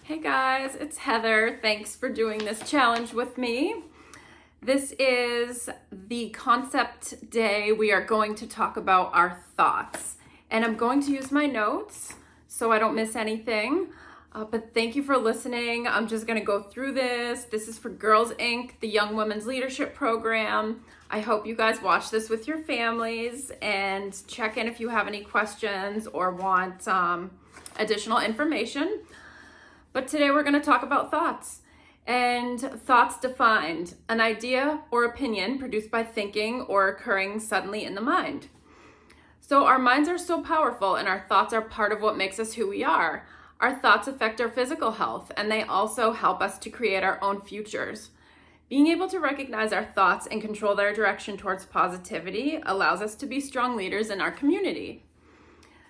Hey guys, it's Heather. Thanks for doing this challenge with me. This is the concept day. We are going to talk about our thoughts, and I'm going to use my notes so I don't miss anything. But thank you for listening. I'm just going to go through this. This is for Girls Inc., the Young Women's Leadership Program. I hope you guys watch this with your families and check in if you have any questions or want additional information. But today we're going to talk about thoughts. And thoughts defined, an idea or opinion produced by thinking or occurring suddenly in the mind. So our minds are so powerful, and our thoughts are part of what makes us who we are. Our thoughts affect our physical health, and they also help us to create our own futures. Being able to recognize our thoughts and control their direction towards positivity allows us to be strong leaders in our community.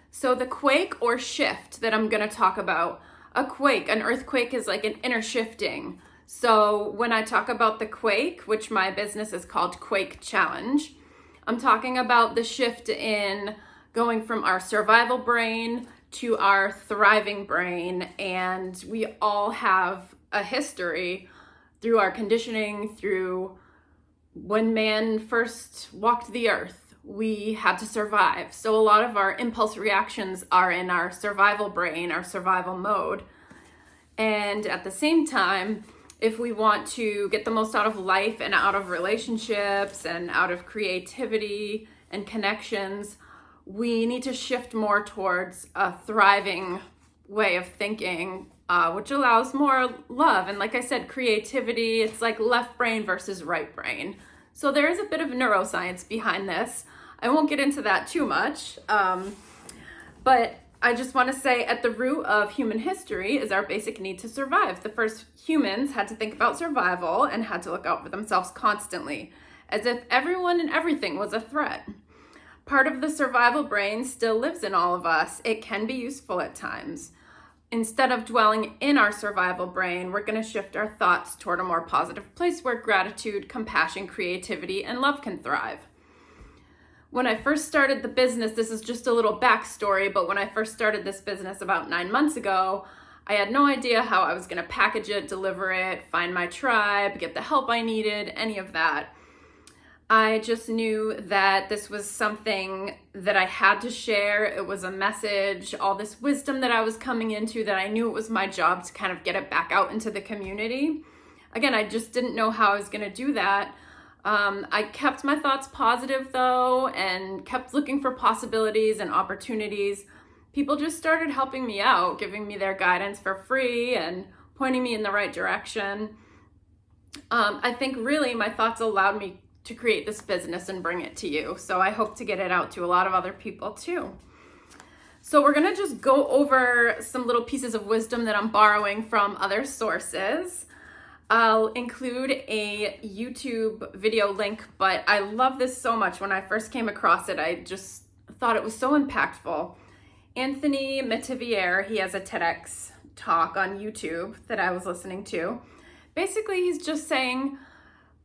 So the quake or shift that I'm going to talk about, an earthquake is like an inner shifting. So when I talk about the quake, which my business is called Quake Challenge, I'm talking about the shift in going from our survival brain to our thriving brain. And we all have a history through our conditioning, through when man first walked the earth. We had to survive. So a lot of our impulse reactions are in our survival brain, our survival mode. And at the same time, if we want to get the most out of life and out of relationships and out of creativity and connections, we need to shift more towards a thriving way of thinking, which allows more love. And like I said, creativity, it's like left brain versus right brain. So there is a bit of neuroscience behind this. I won't get into that too much, but I just want to say at the root of human history is our basic need to survive. The first humans had to think about survival and had to look out for themselves constantly, as if everyone and everything was a threat. Part of the survival brain still lives in all of us. It can be useful at times. Instead of dwelling in our survival brain, we're going to shift our thoughts toward a more positive place where gratitude, compassion, creativity, and love can thrive. When I first started the business, this is just a little backstory, but when I first started this business about 9 months ago, I had no idea how I was going to package it, deliver it, find my tribe, get the help I needed, any of that. I just knew that this was something that I had to share. It was a message, all this wisdom that I was coming into, that I knew it was my job to kind of get it back out into the community. Again, I just didn't know how I was going to do that. I kept my thoughts positive though, and kept looking for possibilities and opportunities. People just started helping me out, giving me their guidance for free and pointing me in the right direction. I think really my thoughts allowed me to create this business and bring it to you. So I hope to get it out to a lot of other people too. So we're going to just go over some little pieces of wisdom that I'm borrowing from other sources. I'll include a YouTube video link, but I love this so much. When I first came across it, I just thought it was so impactful. Anthony Metivier, he has a TEDx talk on YouTube that I was listening to. Basically, he's just saying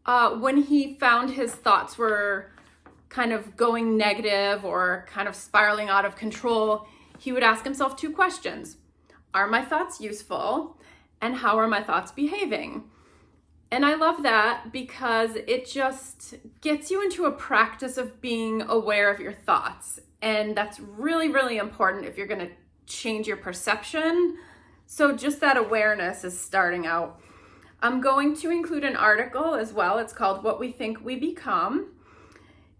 when he found his thoughts were kind of going negative or kind of spiraling out of control, he would ask himself 2 questions. Are my thoughts useful? And how are my thoughts behaving? And I love that because it just gets you into a practice of being aware of your thoughts. And that's really, really important if you're going to change your perception. So just that awareness is starting out. I'm going to include an article as well. It's called What We Think We Become.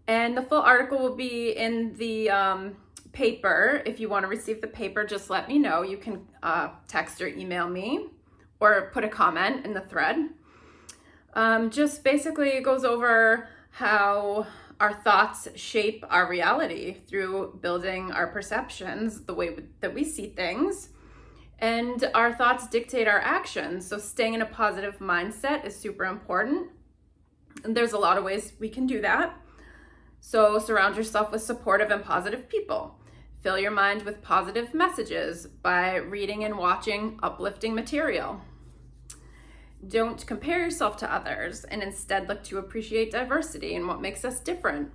And the full article will be in the paper. If you want to receive the paper, just let me know. You can text or email me or put a comment in the thread. Just basically it goes over how our thoughts shape our reality through building our perceptions, the way that we see things, and our thoughts dictate our actions. So staying in a positive mindset is super important. And there's a lot of ways we can do that. So surround yourself with supportive and positive people. Fill your mind with positive messages by reading and watching uplifting material. Don't compare yourself to others, and instead look to appreciate diversity and what makes us different.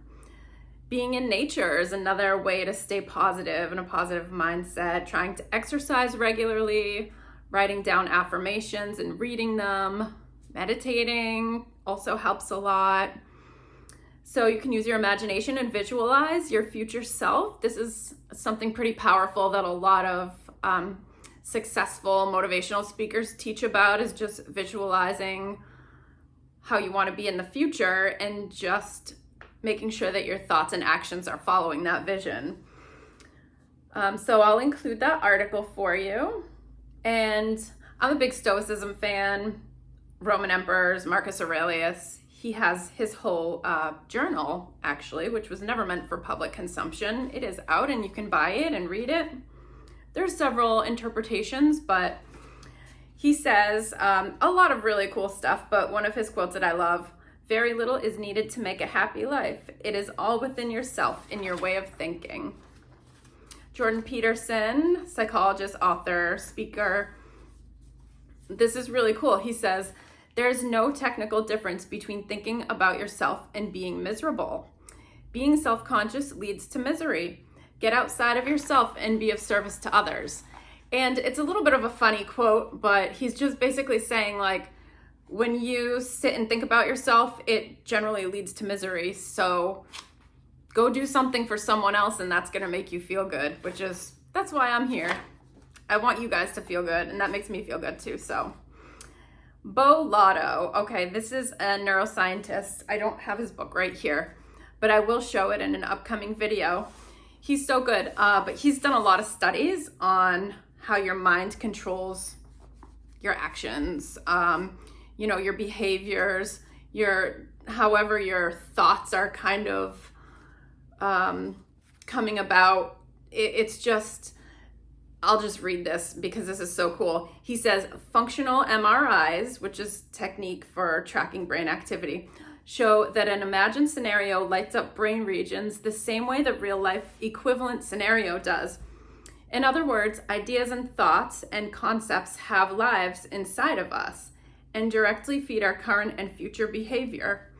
Being in nature is another way to stay positive and a positive mindset. Trying to exercise regularly, Writing down affirmations and reading them. Meditating also helps a lot. So you can use your imagination and visualize your future self. This is something pretty powerful that a lot of successful motivational speakers teach about, is just visualizing how you want to be in the future and just making sure that your thoughts and actions are following that vision. So I'll include that article for you. And I'm a big Stoicism fan. Roman emperors, Marcus Aurelius, he has his whole journal, actually, which was never meant for public consumption. It is out and you can buy it and read it. There's several interpretations, but he says a lot of really cool stuff, but one of his quotes that I love: very little is needed to make a happy life. It is all within yourself, in your way of thinking. Jordan Peterson, psychologist, author, speaker. This is really cool. He says, there is no technical difference between thinking about yourself and being miserable. Being self-conscious leads to misery. Get outside of yourself and be of service to others. And it's a little bit of a funny quote, but he's just basically saying, like, when you sit and think about yourself, it generally leads to misery. So go do something for someone else, and that's going to make you feel good, that's why I'm here. I want you guys to feel good, and that makes me feel good too. So Bo Lotto. Okay, this is a neuroscientist. I don't have his book right here, but I will show it in an upcoming video. He's so good, but he's done a lot of studies on how your mind controls your actions, your behaviors, however your thoughts are kind of coming about. It's just, I'll just read this because this is so cool. He says, functional MRIs, which is technique for tracking brain activity, show that an imagined scenario lights up brain regions the same way the real life equivalent scenario does. In other words, ideas and thoughts and concepts have lives inside of us and directly feed our current and future behavior.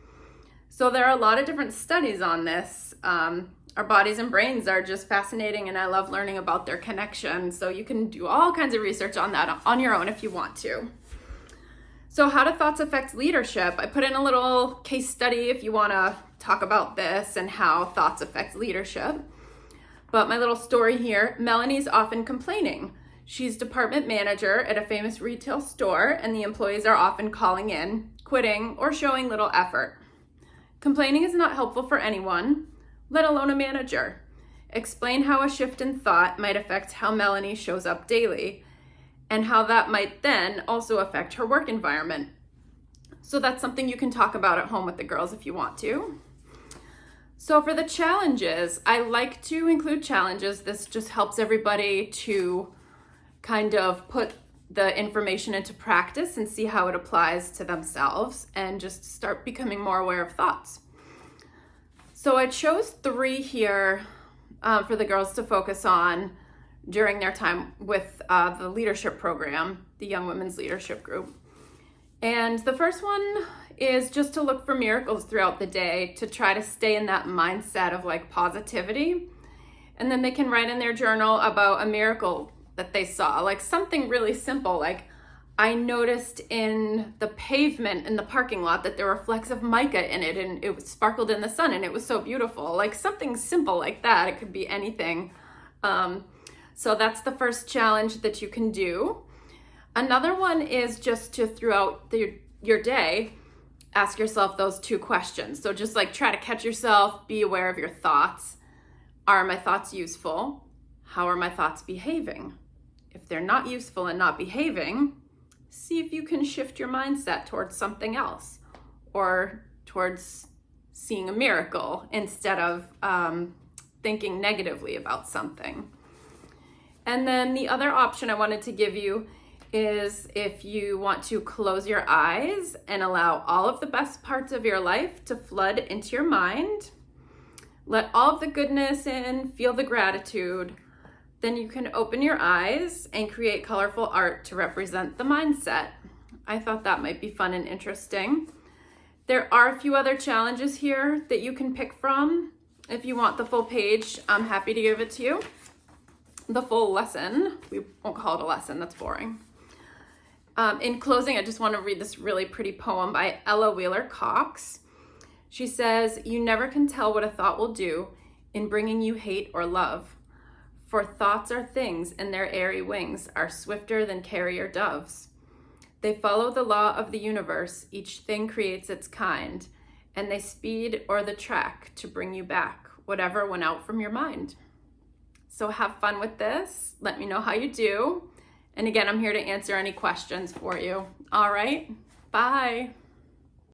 So there are a lot of different studies on this. Our bodies and brains are just fascinating, and I love learning about their connection. So you can do all kinds of research on that on your own if you want to. So how do thoughts affect leadership? I put in a little case study if you want to talk about this and how thoughts affect leadership. But my little story here, Melanie's often complaining. She's department manager at a famous retail store, and the employees are often calling in, quitting, or showing little effort. Complaining is not helpful for anyone, let alone a manager. Explain how a shift in thought might affect how Melanie shows up daily, and how that might then also affect her work environment. So that's something you can talk about at home with the girls if you want to. So for the challenges, I like to include challenges. This just helps everybody to kind of put the information into practice and see how it applies to themselves and just start becoming more aware of thoughts. So I chose 3 here for the girls to focus on during their time with the leadership program, the Young Women's Leadership Group. And the first one is just to look for miracles throughout the day, to try to stay in that mindset of like positivity. And then they can write in their journal about a miracle that they saw, like something really simple, like I noticed in the pavement in the parking lot that there were flecks of mica in it and it sparkled in the sun and it was so beautiful. Like something simple like that. It could be anything. So that's the first challenge that you can do. Another one is just to, throughout your day, ask yourself those 2 questions. So just like try to catch yourself, be aware of your thoughts. Are my thoughts useful? How are my thoughts behaving? If they're not useful and not behaving, see if you can shift your mindset towards something else or towards seeing a miracle instead of thinking negatively about something. And then the other option I wanted to give you is if you want to close your eyes and allow all of the best parts of your life to flood into your mind, let all of the goodness in, feel the gratitude, then you can open your eyes and create colorful art to represent the mindset. I thought that might be fun and interesting. There are a few other challenges here that you can pick from. If you want the full page, I'm happy to give it to you. The full lesson. We won't call it a lesson, that's boring. In closing, I just want to read this really pretty poem by Ella Wheeler Cox. She says, "You never can tell what a thought will do in bringing you hate or love. For thoughts are things, and their airy wings are swifter than carrier doves. They follow the law of the universe, each thing creates its kind, and they speed o'er the track to bring you back whatever went out from your mind." So have fun with this. Let me know how you do. And again, I'm here to answer any questions for you. All right, bye.